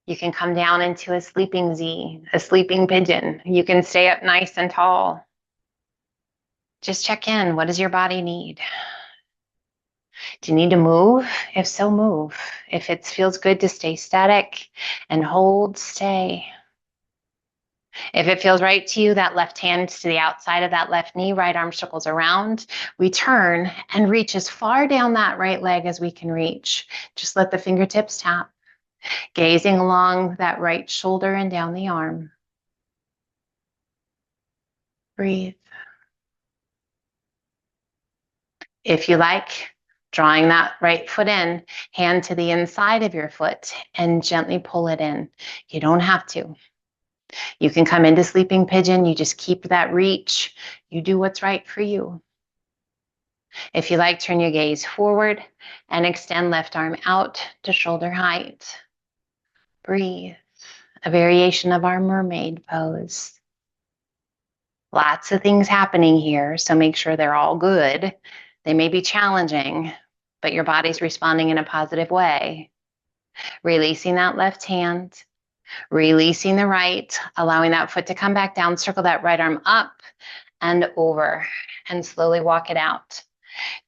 You can come down into a sleeping Z, a sleeping pigeon. You can stay up nice and tall. Just check in. What does your body need? Do you need to move? If so, move. If it feels good to stay static and hold, stay. If it feels right to you, that left hand to the outside of that left knee, right arm circles around. We turn and reach as far down that right leg as we can reach. Just let the fingertips tap, gazing along that right shoulder and down the arm. Breathe. If you like, drawing that right foot in, hand to the inside of your foot and gently pull it in. You don't have to. You can come into sleeping pigeon. You just keep that reach. You do what's right for you. If you like, turn your gaze forward and extend left arm out to shoulder height. Breathe. A variation of our mermaid pose. Lots of things happening here, so make sure they're all good. They may be challenging, but your body's responding in a positive way. Releasing that left hand, releasing the right, allowing that foot to come back down, circle that right arm up and over, and slowly walk it out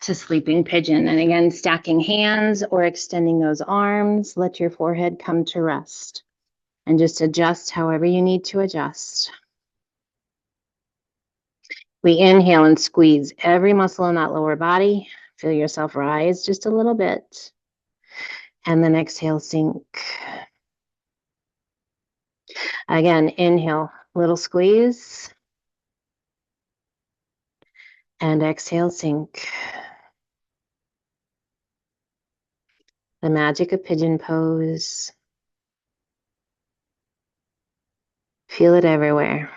to sleeping pigeon. And again, stacking hands or extending those arms, let your forehead come to rest. And just adjust however you need to adjust. We inhale and squeeze every muscle in that lower body. Feel yourself rise just a little bit. And then exhale, sink. Again, inhale, little squeeze. And exhale, sink. The magic of pigeon pose. Feel it everywhere.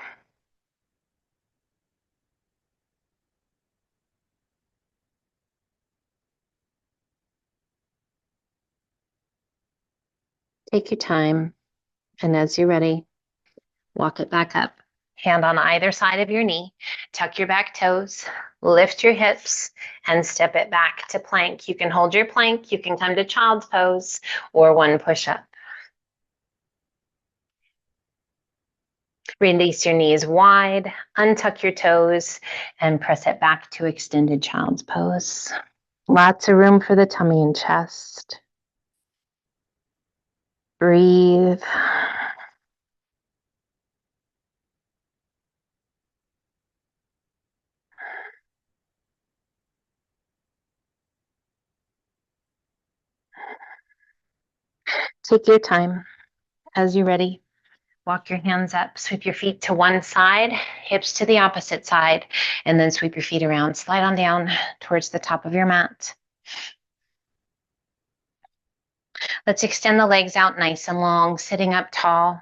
Take your time, and as you're ready, walk it back up. Hand on either side of your knee. Tuck your back toes. Lift your hips and step it back to plank. You can hold your plank, you can come to child's pose or one push-up. Release your knees wide, untuck your toes, and press it back to extended child's pose. Lots of room for the tummy and chest. Breathe. Take your time. As you're ready, walk your hands up, sweep your feet to one side, hips to the opposite side, and then sweep your feet around. Slide on down towards the top of your mat. Let's extend the legs out nice and long, sitting up tall,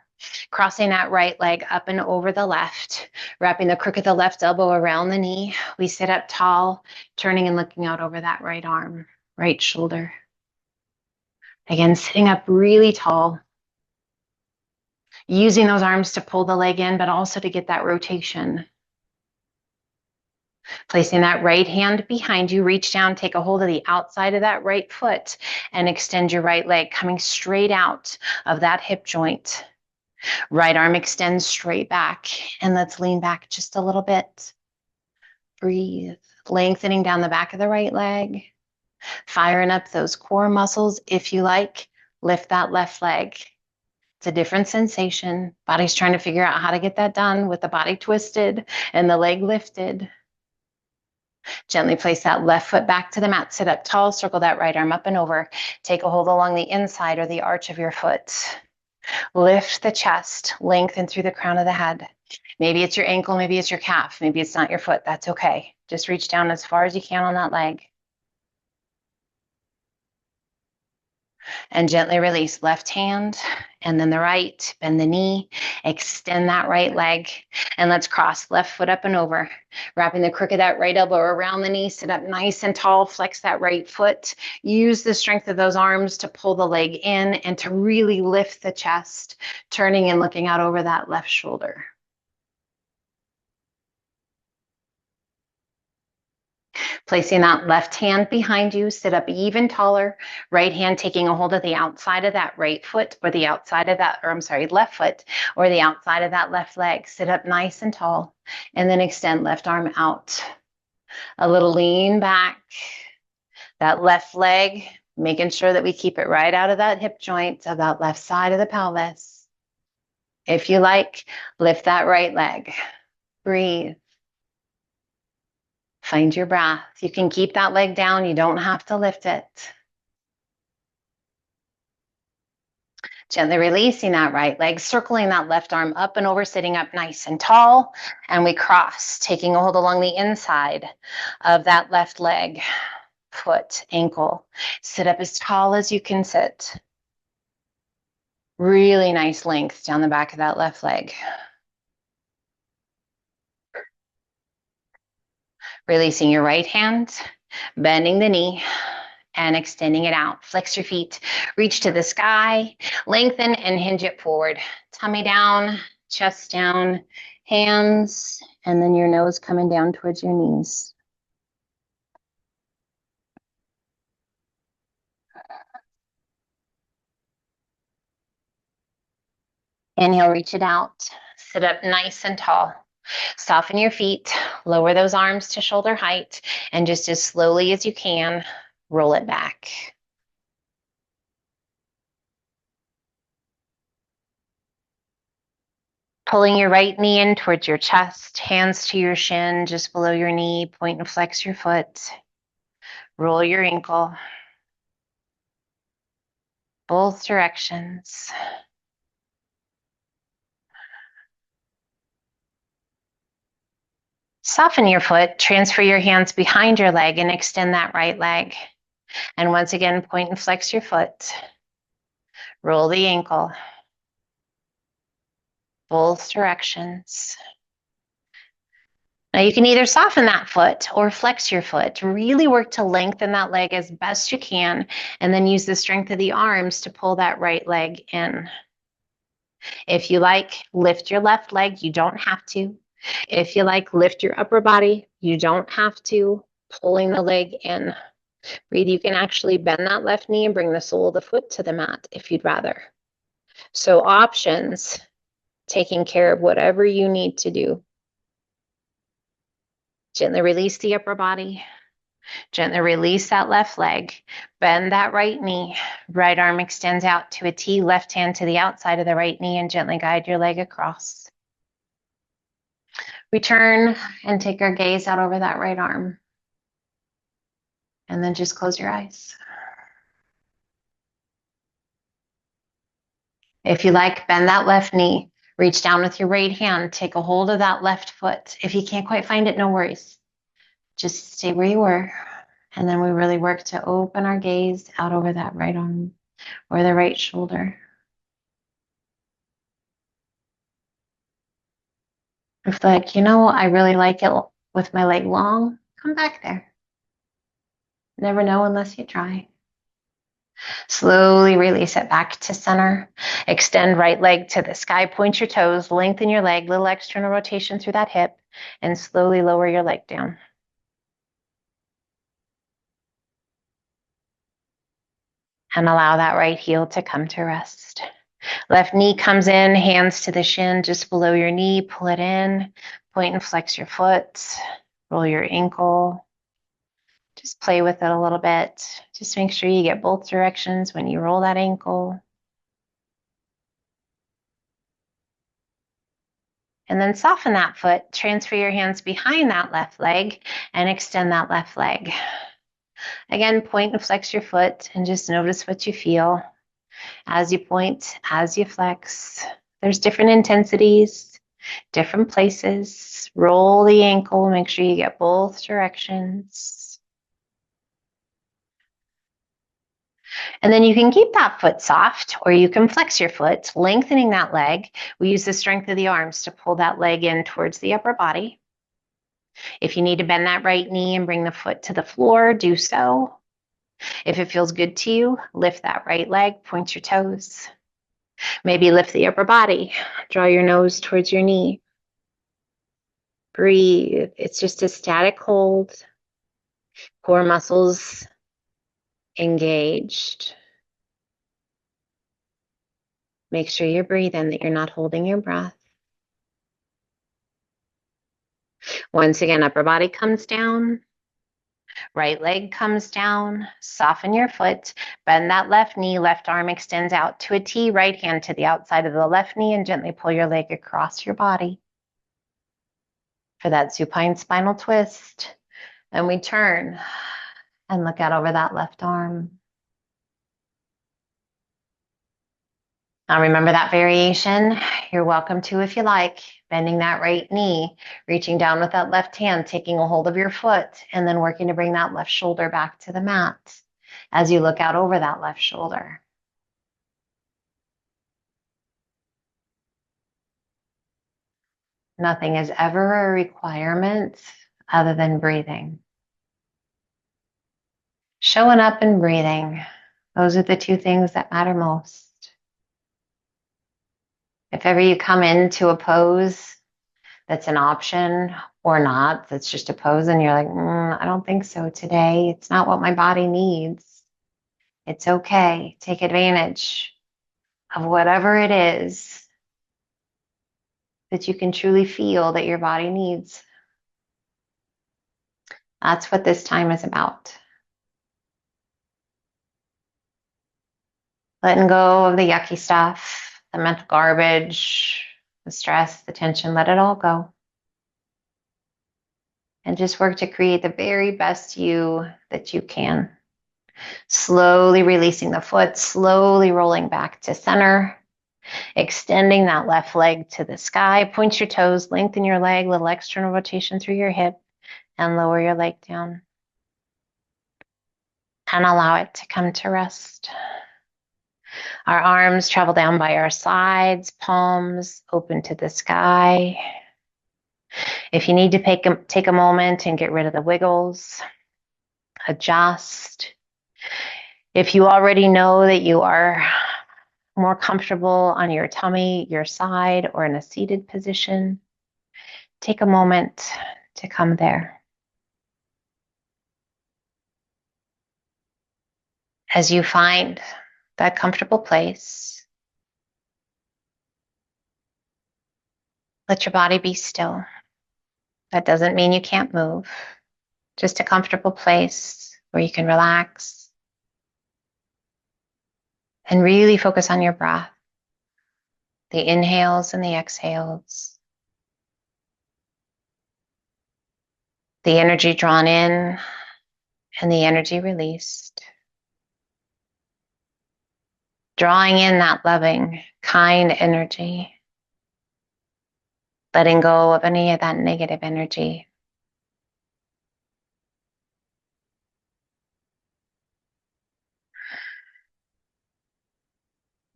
crossing that right leg up and over the left, wrapping the crook of the left elbow around the knee. We sit up tall, turning and looking out over that right arm, right shoulder. Again, sitting up really tall, using those arms to pull the leg in, but also to get that rotation. Placing that right hand behind you, reach down, take a hold of the outside of that right foot and extend your right leg, coming straight out of that hip joint. Right arm extends straight back, and let's lean back just a little bit. Breathe, lengthening down the back of the right leg, firing up those core muscles. If you like, lift that left leg. It's a different sensation. Body's trying to figure out how to get that done with the body twisted and the leg lifted. Gently place that left foot back to the mat. Sit up tall, circle that right arm up and over. Take a hold along the inside or the arch of your foot. Lift the chest, lengthen through the crown of the head. Maybe it's your ankle, maybe it's your calf, maybe it's not your foot. That's okay. Just reach down as far as you can on that leg. And gently release left hand and then the right. Bend the knee, extend that right leg, and let's cross left foot up and over. Wrapping the crook of that right elbow around the knee, sit up nice and tall, flex that right foot. Use the strength of those arms to pull the leg in and to really lift the chest, turning and looking out over that left shoulder. Placing that left hand behind you, sit up even taller, right hand taking a hold of the outside of that right foot or the outside of that, or I'm sorry, left foot or the outside of that left leg. Sit up nice and tall and then extend left arm out. A little lean back, that left leg, making sure that we keep it right out of that hip joint of that left side of the pelvis. If you like, lift that right leg. Breathe. Find your breath. You can keep that leg down. You don't have to lift it. Gently releasing that right leg, circling that left arm up and over, sitting up nice and tall. And we cross, taking a hold along the inside of that left leg, foot, ankle. Sit up as tall as you can sit. Really nice length down the back of that left leg. Releasing your right hand, bending the knee, and extending it out. Flex your feet, reach to the sky, lengthen and hinge it forward. Tummy down, chest down, hands, and then your nose coming down towards your knees. Inhale, reach it out. Sit up nice and tall. Soften your feet, lower those arms to shoulder height, and just as slowly as you can, roll it back. Pulling your right knee in towards your chest, hands to your shin, just below your knee, point and flex your foot. Roll your ankle. Both directions. Soften your foot, transfer your hands behind your leg and extend that right leg. And once again, point and flex your foot. Roll the ankle. Both directions. Now you can either soften that foot or flex your foot. Really work to lengthen that leg as best you can, and then use the strength of the arms to pull that right leg in. If you like, lift your left leg. You don't have to. If you like, lift your upper body. You don't have to. Pulling the leg in. Breathe. You can actually bend that left knee and bring the sole of the foot to the mat if you'd rather. So options, taking care of whatever you need to do. Gently release the upper body. Gently release that left leg. Bend that right knee. Right arm extends out to a T. Left hand to the outside of the right knee and gently guide your leg across. Return and take our gaze out over that right arm. And then just close your eyes. If you like, bend that left knee. Reach down with your right hand. Take a hold of that left foot. If you can't quite find it, no worries. Just stay where you were. And then we really work to open our gaze out over that right arm or the right shoulder. If like, I really like it with my leg long, come back there. Never know unless you try. Slowly release it back to center. Extend right leg to the sky. Point your toes. Lengthen your leg. Little external rotation through that hip. And slowly lower your leg down. And allow that right heel to come to rest. Left knee comes in. Hands to the shin just below your knee. Pull it in. Point and flex your foot. Roll your ankle. Just play with it a little bit. Just make sure you get both directions when you roll that ankle. And then soften that foot. Transfer your hands behind that left leg and extend that left leg. Again, point and flex your foot and just notice what you feel as you point, as you flex. There's different intensities, different places. Roll the ankle. Make sure you get both directions. And then you can keep that foot soft, or you can flex your foot, lengthening that leg. We use the strength of the arms to pull that leg in towards the upper body. If you need to bend that right knee and bring the foot to the floor, do so. If it feels good to you, lift that right leg, point your toes. Maybe lift the upper body, draw your nose towards your knee. Breathe. It's just a static hold. Core muscles engaged. Make sure you're breathing, that you're not holding your breath. Once again, upper body comes down. Right leg comes down. Soften your foot. Bend that left knee. Left arm extends out to a T. Right hand to the outside of the left knee and gently pull your leg across your body for that supine spinal twist. And we turn and look out over that left arm. Now remember that variation. You're welcome to, if you like, bending that right knee, reaching down with that left hand, taking a hold of your foot, and then working to bring that left shoulder back to the mat as you look out over that left shoulder. Nothing is ever a requirement other than breathing. Showing up and breathing. Those are the two things that matter most. If ever you come into a pose that's an option or not, that's just a pose and you're like, I don't think so today. It's not what my body needs. It's okay. Take advantage of whatever it is that you can truly feel that your body needs. That's what this time is about. Letting go of the yucky stuff, the mental garbage, the stress, the tension, let it all go. And just work to create the very best you that you can. Slowly releasing the foot, slowly rolling back to center, extending that left leg to the sky. Point your toes, lengthen your leg, little external rotation through your hip, and lower your leg down. And allow it to come to rest. Our arms travel down by our sides, palms open to the sky. If you need to take a moment and get rid of the wiggles, adjust. If you already know that you are more comfortable on your tummy, your side, or in a seated position, take a moment to come there. As you find that comfortable place, let your body be still. That doesn't mean you can't move, just a comfortable place where you can relax and really focus on your breath, the inhales and the exhales, the energy drawn in and the energy released. Drawing in that loving, kind energy, letting go of any of that negative energy.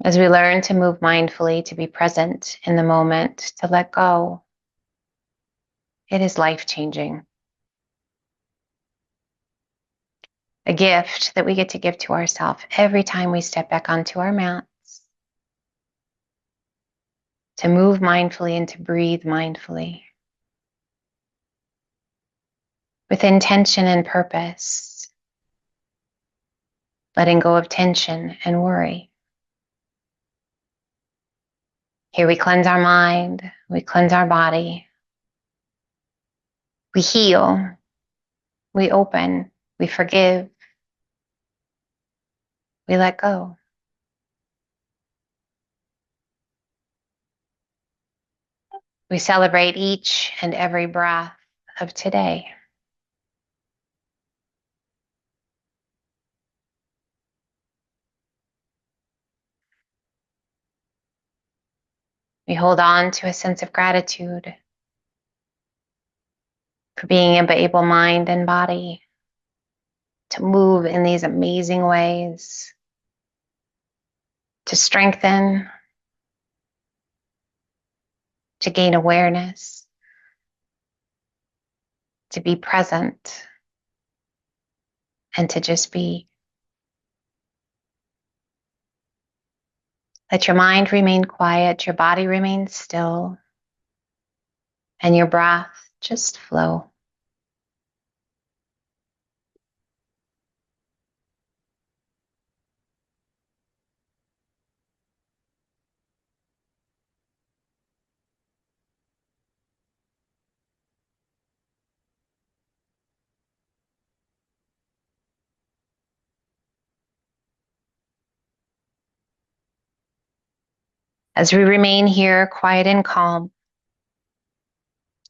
As we learn to move mindfully, to be present in the moment, to let go, it is life-changing. A gift that we get to give to ourselves every time we step back onto our mats, to move mindfully and to breathe mindfully, with intention and purpose, letting go of tension and worry. Here we cleanse our mind, we cleanse our body, we heal, we open, we forgive, we let go. We celebrate each and every breath of today. We hold on to a sense of gratitude for being able mind and body to move in these amazing ways, to strengthen, to gain awareness, to be present, and to just be. Let your mind remain quiet, your body remain still, and your breath just flow. As we remain here, quiet and calm,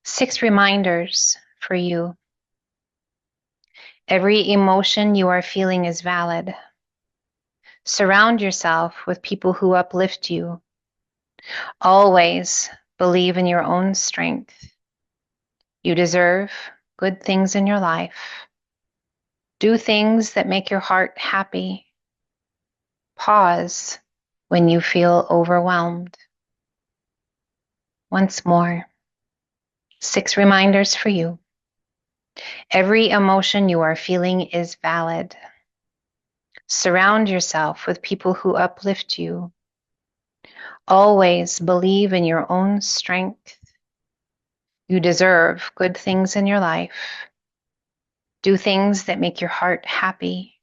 6 reminders for you. Every emotion you are feeling is valid. Surround yourself with people who uplift you. Always believe in your own strength. You deserve good things in your life. Do things that make your heart happy. Pause when you feel overwhelmed. Once more, 6 reminders for you. Every emotion you are feeling is valid. Surround yourself with people who uplift you. Always believe in your own strength. You deserve good things in your life. Do things that make your heart happy.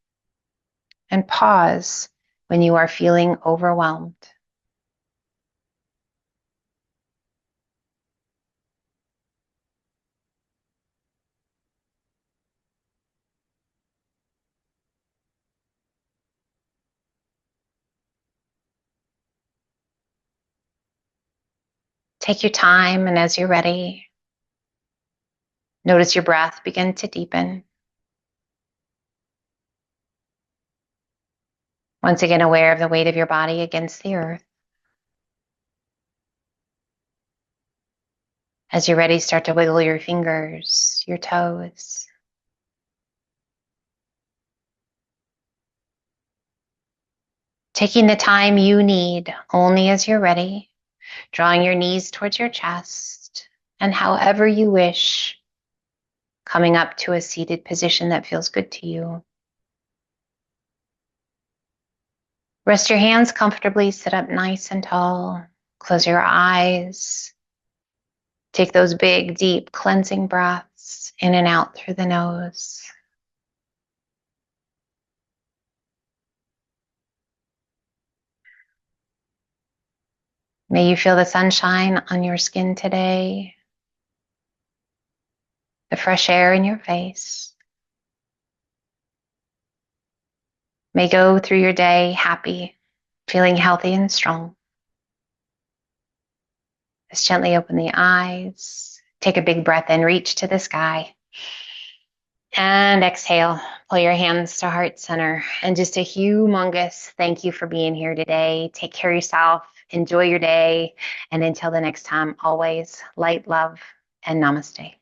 And pause when you are feeling overwhelmed. Take your time, and as you're ready, notice your breath begin to deepen. Once again, aware of the weight of your body against the earth. As you're ready, start to wiggle your fingers, your toes. Taking the time you need, only as you're ready, drawing your knees towards your chest, and however you wish, coming up to a seated position that feels good to you. Rest your hands comfortably, sit up nice and tall, close your eyes. Take those big, deep cleansing breaths in and out through the nose. May you feel the sunshine on your skin today, the fresh air in your face. May go through your day happy, feeling healthy and strong. Just gently open the eyes. Take a big breath in, reach to the sky. And exhale, pull your hands to heart center. And just a humongous thank you for being here today. Take care of yourself, enjoy your day. And until the next time, always light, love, and namaste.